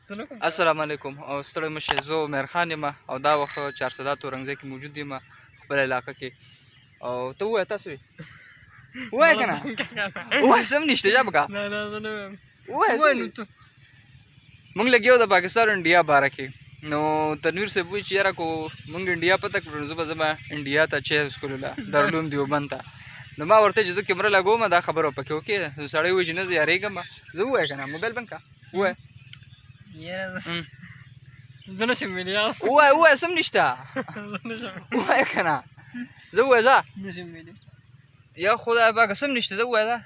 السلام علیکم او ستړی مشه زه عمر خان یم او دا وخت 400 تورنګزی کې موجود یم خپل علاقه کې او ته وای تاسو وای کنه وای سم نشته جاب کا نه زه نه وای نو ته مونږ لګیو د پاکستان انډیا باره کې نو تنویر صاحب وی چې یاره کو مونږ انډیا پته کړو زه به زما انډیا ته چې سکول لا دارالعلوم دیوبند ته نو ما ورته چې زه کیمره لګوم دا خبره پکې وکي سړی وی چې نه یاریږم زه وای کنه موبایل بند کا وای یاره زه نشم ویلی وای سم نشته وای کنه زه وای زه نشم ویلی یا خدای پاک سم نشته زه وای زه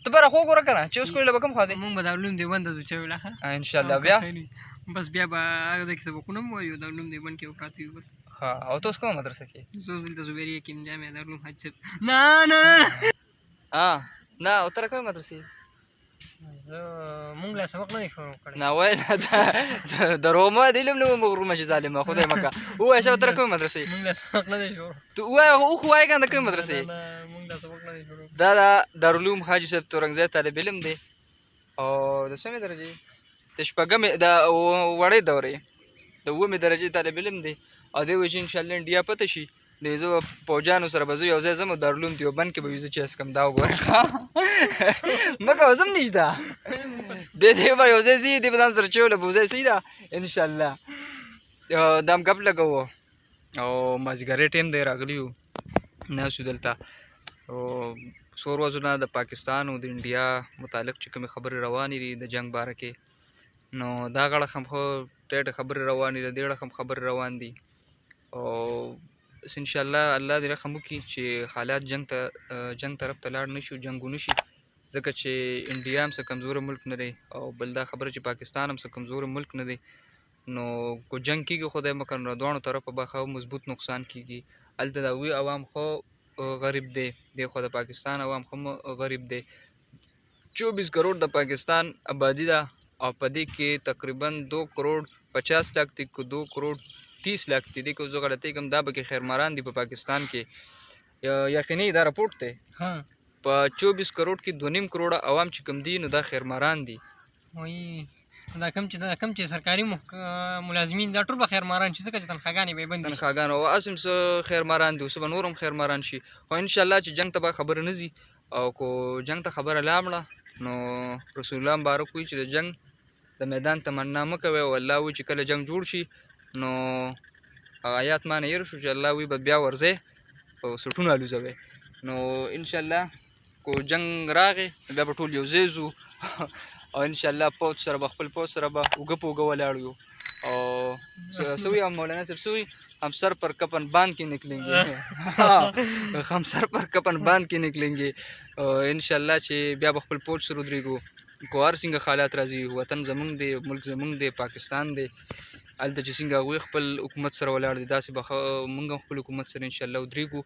ته بره خو ګوره کنه چې اوس کوله به کوم خوا دی مونږ به دارالعلوم دیوبند ته ځو چوله ان شاء الله بیا بس بیا به هغه ځای کې سبقونه مو وایو دارالعلوم دیوبند کې پراته یو بس ها او ته اوس کومه مدرسه کې زه اوس دلته زبیریه کې یم جامع دارالعلوم حج صاحب نه نه او ته کومه مدرسې زه مونږ لا سبق نه دی شروع کړی نه وای د رومه دی لم نو مغرومه چې ظالمه خدای مکه وای شو تر کومه مدرسې مونږ لا سبق نه دی شروع تو وای خو وای کنه کومه مدرسې مونږ لا سبق نه دی شروع دا دارالعلوم حاجی صاحب تورنګزی طالب علم دی او د سمې درجه د شپږمې د وړې دورې د اومې درجې طالب علم دی او دی وایي چې انشاءالله انډیا پته شي نو زه به پوجانو سره به زه یو ځای ځم دارالعلوم دیوبند کې به وي زه چې هسکم دا وګوره مه کوه زه هم نشته دې به یو ځای ځي دې به ځان سره چوله به ځای صحیح ده انشاءالله دا هم ګپ لګوو او مازدیګرې ټایم دی راغلي یو ناست یو دلته او څو ورځو نه د پاکستان او د انډیا متعلق چې کومې خبرې روانې دي د جنګ باره کې نو دا غړه هم خو ټیټه خبرې روانې دي د دې اړه هم خبرې روان دي او انشاءالله الله دې رحم وکړي چې حالات جنګ طرف ته لاړ نه شي جنګ ونه شي ځکه چې انډیا هم څه کمزوره ملک نه دی او بل دا خبره چې پاکستان هم څه کمزوره ملک نه دی نو کو جنګ کېږي خدای مکړ نو دواړو طرفه به ښه مضبوط نقصان کېږي هلته د هغوی عوام خو غریب دی خو د پاکستان عوام هم غریب دی 24 کروڑ د پاکستان آبادی ده او په دې کې تقریبا 2 کروڑ 50 لاکھ تک 2 کروڑ 30 لاکھ دی کو زه غلطۍ کوم دا به کې خیرماران دي په پاکستان کې یقیني دا راپورټ دی په 24 کروڑ کې 2.5 کروڑ عوام چې کم دي نو دا خیرماران دي وایي دا کم چې سرکاري ملازمین دا ټول به خیرماران شي ځکه چې تنخواګانې به یې بندې شي تنخواګان او اسم څه خیرماران دي اوس به نور هم خیرماران شي خو انشاءالله چې جنګ ته به خبره نه ځي او کو جنګ ته خبره لاړه نو رسول الله مبارک وایي چې د جنګ د میدان تمنا مه کوئ او الله وایي چې کله جنګ جوړ شي نو آیات معنی یې شو چې الله وایي به بیا ورځئ او سټونه الوځوئ نو انشاءالله کو جنګ راغی بیا به ټول یو ځای ځو او انشاءالله پوځ سره به خپل پوځ سره به اوږه په اوږه ولاړ یو او څه وایي مولانا صاحب څه وایي हम सर पर कपन बांध के निकलेंगे हम सर पर कपन बांध के निकलेंगे इंशाल्लाह چې بیا به خپل پوځ سره ودرېږو کو هر څنګه حالات راځي وطن زمونږ دی ملک زمونږ دی پاکستان دی هلته چې څنګه هغوی خپل حکومت سره ولاړ دي داسې به موږ هم خپل حکومت سره انشاءالله ودرېږو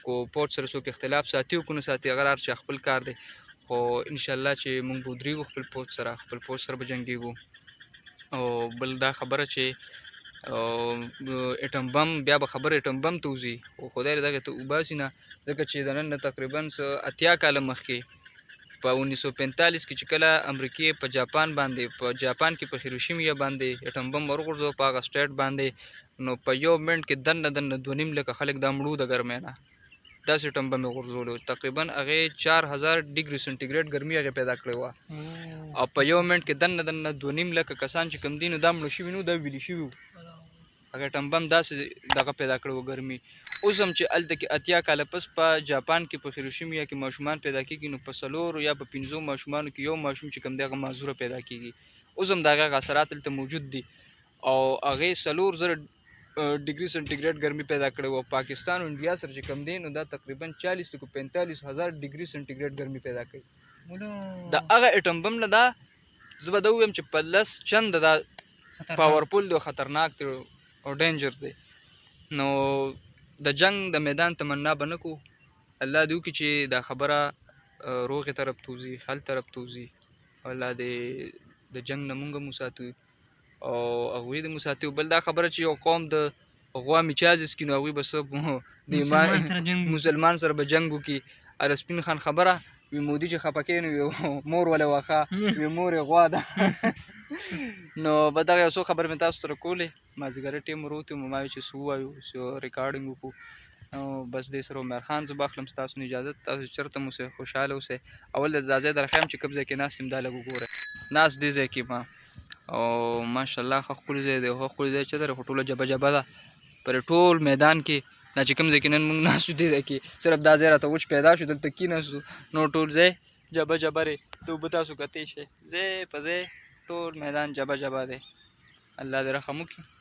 کو پوځ سره څوک اختلاف ساتي او که نه ساتي هغه هر چا خپل کار دی خو انشاءالله چې موږ به ودرېږو خپل پوځ سره به جنګېږو او بل دا خبره چې اټم بم بیا به خبره اټم بم ته وځي خو خدای دې دغې ته وباسي نه ځکه چې د نن نه تقریبا 80 کاله مخکې په 1945 کې چې کله امریکې په جاپان کې په هیروشیما باندې اټم بم ورغورځو په هغه سټیټ باندې نو په یو منټ کې دننه 2.5 لکه خلک دا مړو د ګرمۍ نه داسې اټم بم یې غورځولو تقریبا هغې 4000 ډګري سنټیګریډ ګرمي هغې پیدا کړې وه او په یو منټ کې دننه 2.5 لکه کسان چې کم دي نو دا مړه شوي نو دا ویلي شوي وو هغه اټم بم داسې دغه پیدا کړی وه ګرمي اوس هم چې هلته کې 80 کاله پس په جاپان کې په هیروشیما کې ماشومان پیدا کېږي نو په 4 یا په 5 ماشومانو کې یو ماشوم چې کوم دی هغه معذوره پیدا کېږي اوس هم د هغه اثرات هلته موجود دي او هغې 4000 ډګري سنټیګریډ ګرمي پیدا کړې وه پاکستان او انډیا سره چې کوم دی نو دا تقریبا 40 تر 45 هزار ډګري سنټیګریډ ګرمي پیدا کوي د هغه اټم بم نه دا زه به دا ووایم چې په 10 چنده دا پاورفول دی او خطرناک دی او ډینجر دی نو د جنګ د میدان تمنا به نه کوو الله دې وکړي چې دا خبره روغې طرف ته وځي حل طرف ته وځي الله دې د جنګ نه مونږ هم وساتو او هغوی دې وساتي بل دا خبره چې یو قوم د غوا میچاز څکي نو هغوی به څه د مسلمان سره به جنګ وکړي سپین خان خبره وي مودي چې خفه کوي نو مور وله واښه وي مور یې غوا ده نو به دغه یو څو خبرې مې تاسو سره کولې مازدیګري ټیم وروتو مو ما ویل چې څه ووایو څه ریکارډینګ وکړو نو بس دې سره عمر خان زه به اخلم ستاسو نه اجازه تاسو چېرته مو اوسئ خوشحاله اوسئ اول دا ځای در ښیم چې کوم ځای کې ناست یم دا لږ وګورئ ناست دې ځای کې ما او ماشاءالله ښه ښکلی ځای دی ښه ښکلی ځای چې دی خو ټوله جبه جبه ده پر ټول میدان کې دا چې کوم ځای کې نن موږ ناست یو دې ځای کې صرف دا ځای راته وچ پیدا شو دلته کېناستو نو ټول ځای جبه جبه دی ته اوبه تاسو کتی شئ ځای په ځای ټول میدان جبه جبه دی الله دې رحم وکړي